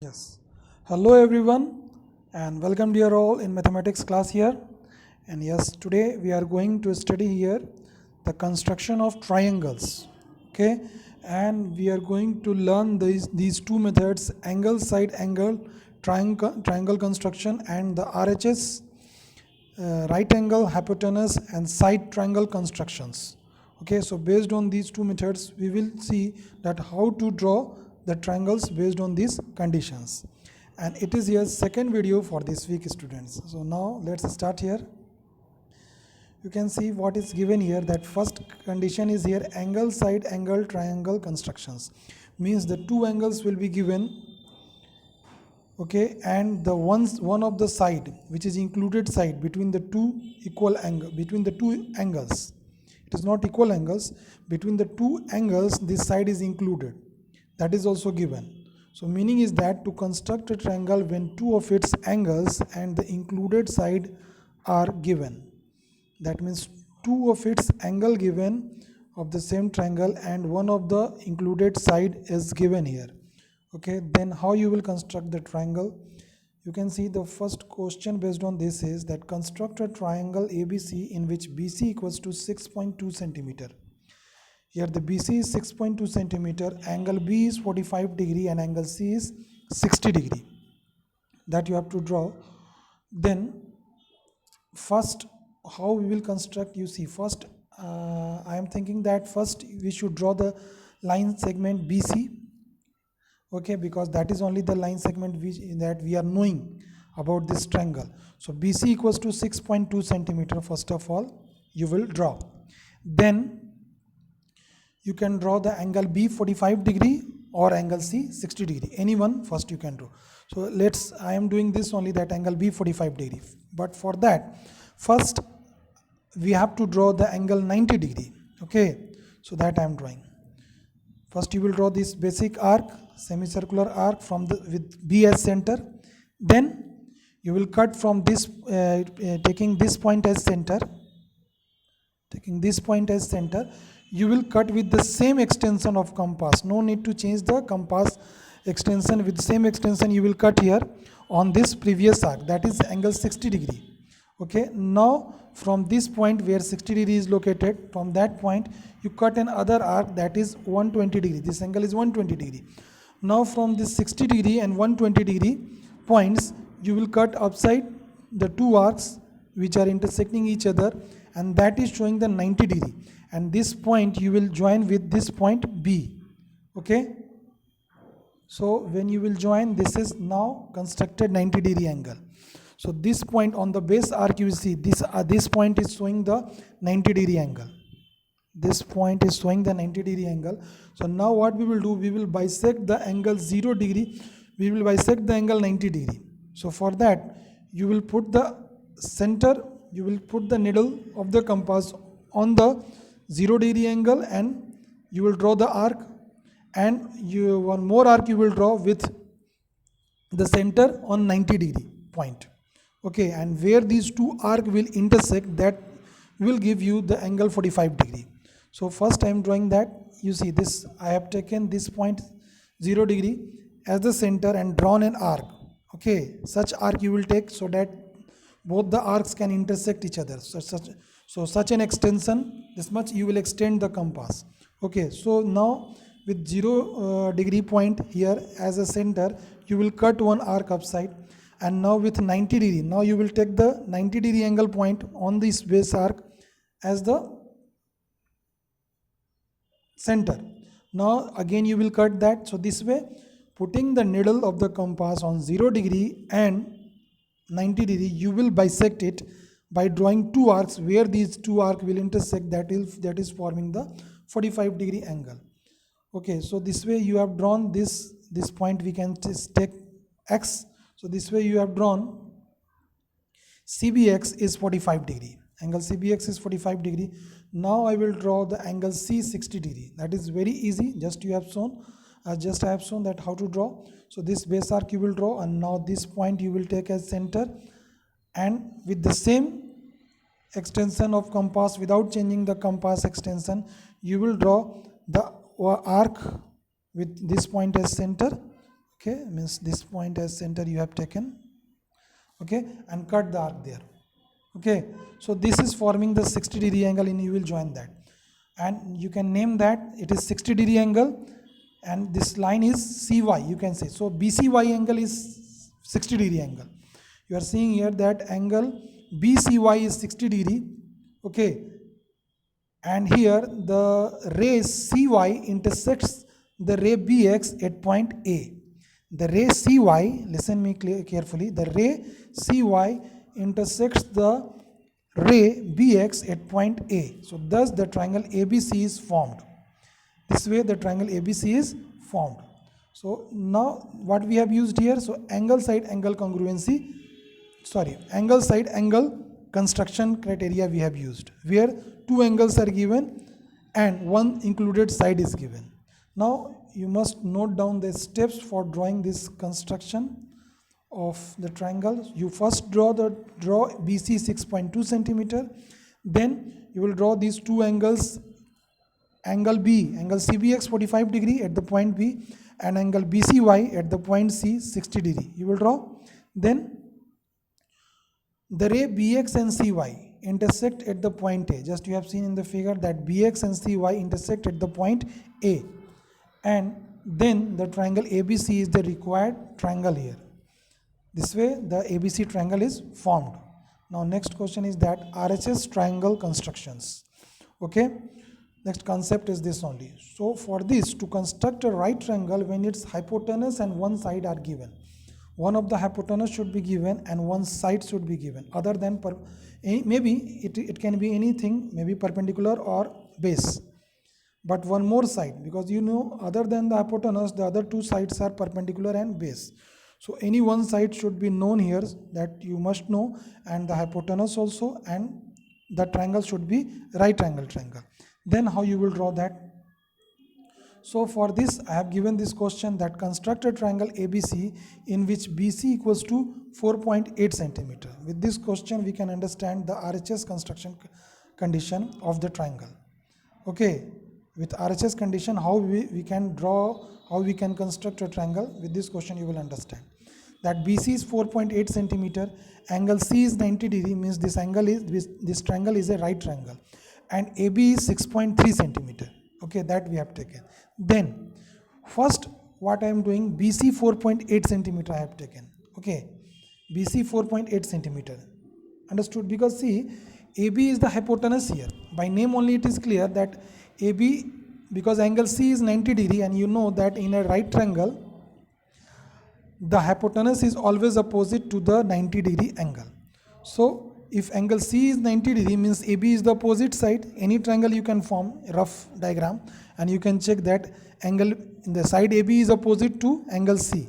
Yes. Hello everyone and welcome dear all in mathematics class here. And yes, today we are going to study here the construction of triangles. Okay, and we are going to learn these two methods: angle, side angle, triangle construction, and the RHS, right angle, hypotenuse, and side triangle constructions. Okay, so based on these two methods, we will see that how to draw the triangles based on these conditions. And it is your second video for this week, students. So now let's start here. You can see what is given here, that first condition is here: angle, side angle, triangle constructions. Means the two angles will be given, okay, and the one of the side which is included side between the two equal angle, between the two angles, it is not equal angles, between the two angles this side is included, that is also given. So meaning is that to construct a triangle when two of its angles and the included side are given, that means two of its angle given of the same triangle and one of the included side is given here. Okay, then how you will construct the triangle? You can see the first question based on this is that construct a triangle ABC in which BC equals to 6.2 centimeter. Here the BC is 6.2 centimeter, angle B is 45 degree and angle C is 60 degree, that you have to draw. Then first how we will construct, you see, first I am thinking that first we should draw the line segment BC. Okay, because that is only the line segment that we are knowing about this triangle. So BC equals to 6.2 centimeter. First of all you will draw, then you can draw the angle B 45 degree or angle C 60 degree, anyone first you can draw. So I am doing this only, that angle B 45 degree, but for that first we have to draw the angle 90 degree. Okay, so that I am drawing. First you will draw this basic arc, semicircular arc from the with B as center. Then you will cut from this, taking this point as center. You will cut with the same extension of compass. No need to change the compass extension. With the same extension you will cut here on this previous arc, that is angle 60 degree. Okay, now from this point where 60 degree is located, from that point you cut another arc, that is 120 degree. This angle is 120 degree. Now from this 60 degree and 120 degree points you will cut upside the two arcs which are intersecting each other, and that is showing the 90 degree, and this point you will join with this point B. Okay, so when you will join, this is now constructed 90 degree angle. So this point on the base arc, you will see this point is showing the 90 degree angle. This point is showing the 90 degree angle. So now what we will do, we will bisect the angle 0 degree, we will bisect the angle 90 degree. So for that you will put the center, you will put the needle of the compass on the 0 degree angle and you will draw the arc, and one more arc you will draw with the center on 90 degree point. Okay, and where these two arc will intersect, that will give you the angle 45 degree. So first I am drawing that. You see this, I have taken this point 0 degree as the center and drawn an arc. Okay, such arc you will take so that both the arcs can intersect each other. So such an extension, this much you will extend the compass. Okay, so now with 0 degree point here as a center, you will cut one arc upside, and now with 90 degree, now you will take the 90 degree angle point on this base arc as the center. Now again you will cut that. So this way, putting the needle of the compass on 0 degree and 90 degree, you will bisect it by drawing two arcs where these two arcs will intersect, that is forming the 45 degree angle. Okay, so this way you have drawn this point, we can just take X. So this way you have drawn CBX is 45 degree, angle CBX is 45 degree. Now I will draw the angle C 60 degree. That is very easy, just I have shown that how to draw. So this base arc you will draw, and now this point you will take as center, and with the same extension of compass, without changing the compass extension, you will draw the arc with this point as center. Okay, means this point as center you have taken. Okay, and cut the arc there. Okay, so this is forming the 60-degree angle, and you will join that, and you can name that it is 60-degree angle, and this line is CY, you can say. So BCY angle is 60-degree angle. You are seeing here that angle BCY is 60-degree. Okay, and here the ray CY intersects the ray BX at point A. The ray CY, listen me carefully, the ray CY intersects the ray BX at point A. So thus the triangle ABC is formed. This way the triangle ABC is formed. So now what we have used here, so angle side angle congruency, angle side angle construction criteria we have used, where two angles are given and one included side is given. Now you must note down the steps for drawing this construction of the triangle. You first draw BC 6.2 centimeter, then you will draw these two angles, angle B, angle CBX 45 degree at the point B, and angle BCY at the point C 60 degree. You will draw. Then the ray BX and CY intersect at the point A. Just you have seen in the figure that BX and CY intersect at the point A, and then the triangle ABC is the required triangle here. This way the ABC triangle is formed. Now next question is that RHS triangle constructions. Okay, next concept is this only. So for this, to construct a right triangle when its hypotenuse and one side are given, one of the hypotenuse should be given and one side should be given, other than maybe it can be anything, maybe perpendicular or base, but one more side, because you know other than the hypotenuse the other two sides are perpendicular and base. So any one side should be known here, that you must know, and the hypotenuse also, and the triangle should be right angle triangle. Then how you will draw that? So for this I have given this question, that construct a triangle ABC in which BC equals to 4.8 centimeter. With this question we can understand the RHS construction condition of the triangle. Okay, with RHS condition how we can draw, how we can construct a triangle. With this question you will understand that BC is 4.8 centimeter, angle C is 90 degree, means this angle is, this triangle is a right triangle, and AB is 6.3 centimeter. Okay, that we have taken. Then first what I am doing, BC 4.8 centimeter I have taken. Okay, BC 4.8 centimeter, understood? Because see, AB is the hypotenuse here, by name only it is clear that AB, because angle C is 90 degree, and you know that in a right triangle the hypotenuse is always opposite to the 90 degree angle. So if angle C is 90 degree, means AB is the opposite side. Any triangle you can form a rough diagram and you can check that angle in the side AB is opposite to angle C.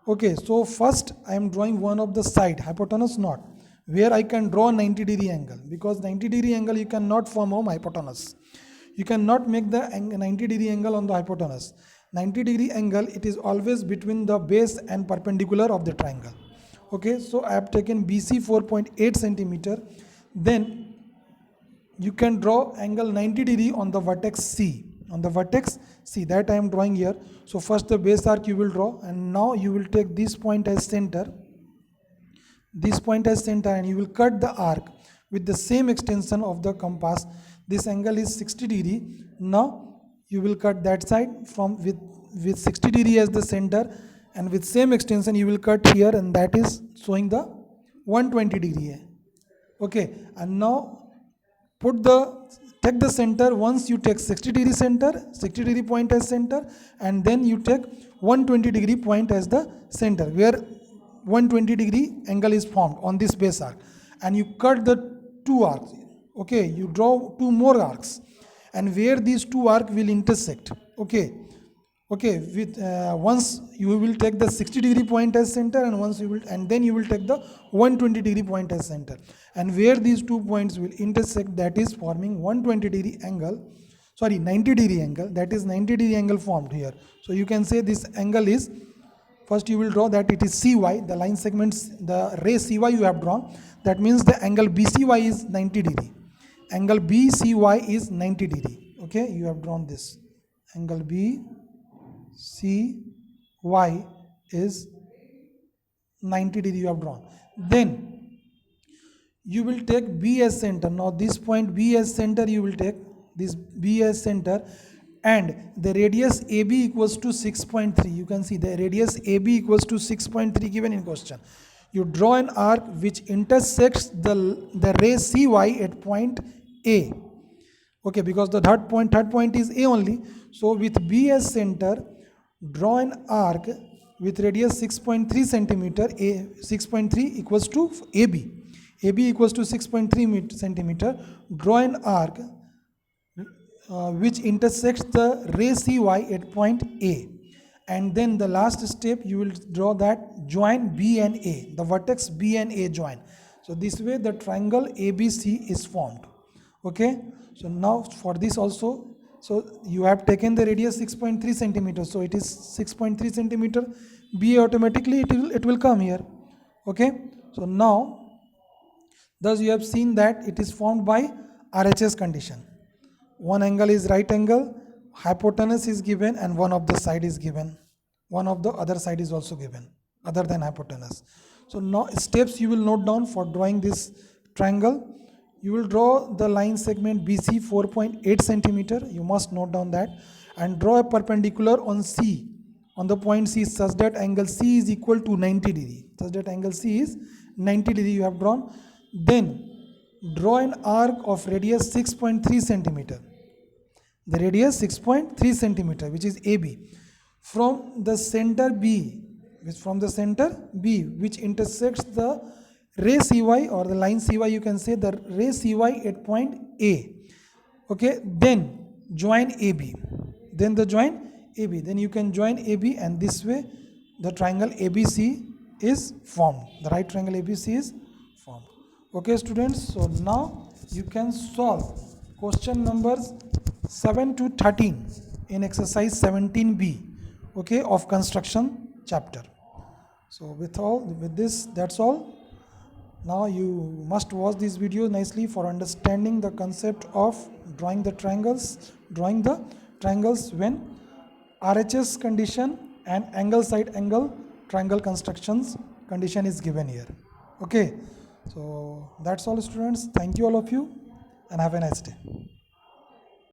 Okay, so first I am drawing one of the side, hypotenuse not, where I can draw 90 degree angle, because 90 degree angle you cannot form on hypotenuse. You cannot make the 90 degree angle on the hypotenuse. 90 degree angle, it is always between the base and perpendicular of the triangle. Okay, so I have taken BC 4.8 centimeter. Then you can draw angle 90 degree on the vertex C. On the vertex C, that I am drawing here. So first the base arc you will draw, and now you will take this point as center, this point as center, and you will cut the arc with the same extension of the compass. This angle is 60 degree. Now you will cut that side from with 60 degree as the center, and with same extension you will cut here, and that is showing the 120 degree. Okay, and now take the center. Once you take 60 degree center, 60 degree point as center, and then you take 120 degree point as the center, where 120 degree angle is formed on this base arc, and you cut the two arcs. Okay, you draw two more arcs, and where these two arcs will intersect. Okay, with once you will take the 60 degree point as center, and then you will take the 120 degree point as center, and where these two points will intersect, that is forming 120 degree angle, 90 degree angle, that is 90 degree angle formed here. So you can say this angle is, first you will draw that it is CY, the line segments, the ray CY you have drawn, that means the angle BCY is 90 degree, angle BCY is 90 degree. Okay, you have drawn this angle BCY is 90 degree you have drawn. Then you will take B as center. Now this point B as center, you will take this B as center, and the radius AB equals to 6.3. You can see the radius AB equals to 6.3 given in question. You draw an arc which intersects the ray CY at point A. Okay, because the third point is A only. So with B as center, draw an arc with radius 6.3 centimeter. 6.3 equals to AB. AB equals to 6.3 centimeter. Draw an arc which intersects the ray CY at point A. And then the last step, you will draw that join B and A, the vertex B and A join. So this way the triangle ABC is formed. Okay, so now for this also, so you have taken the radius 6.3 centimeter, so it is 6.3 centimeter. BA automatically it will come here. Okay, so now thus you have seen that it is formed by RHS condition. One angle is right angle, hypotenuse is given, and one of the side is given. One of the other side is also given other than hypotenuse. So now steps you will note down for drawing this triangle. You will draw the line segment BC 4.8 centimeter. You must note down that, and draw a perpendicular on C, on the point C, such that angle C is equal to 90 degree. Such that angle C is 90 degree you have drawn. Then draw an arc of radius 6.3 centimeter. The radius 6.3 centimeter, which is AB, from the center B, which intersects the ray CY or the line CY, you can say the ray CY at point A. Okay, then join AB. Then you can join AB, and this way the triangle ABC is formed. The right triangle ABC is formed. Okay, students, so now you can solve question numbers 7 to 13 in exercise 17B, okay, of construction chapter. So with this, that's all. Now you must watch this video nicely for understanding the concept of drawing the triangles when RHS condition and angle side angle triangle constructions condition is given here. Okay, so that's all, students. Thank you all of you, and have a nice day.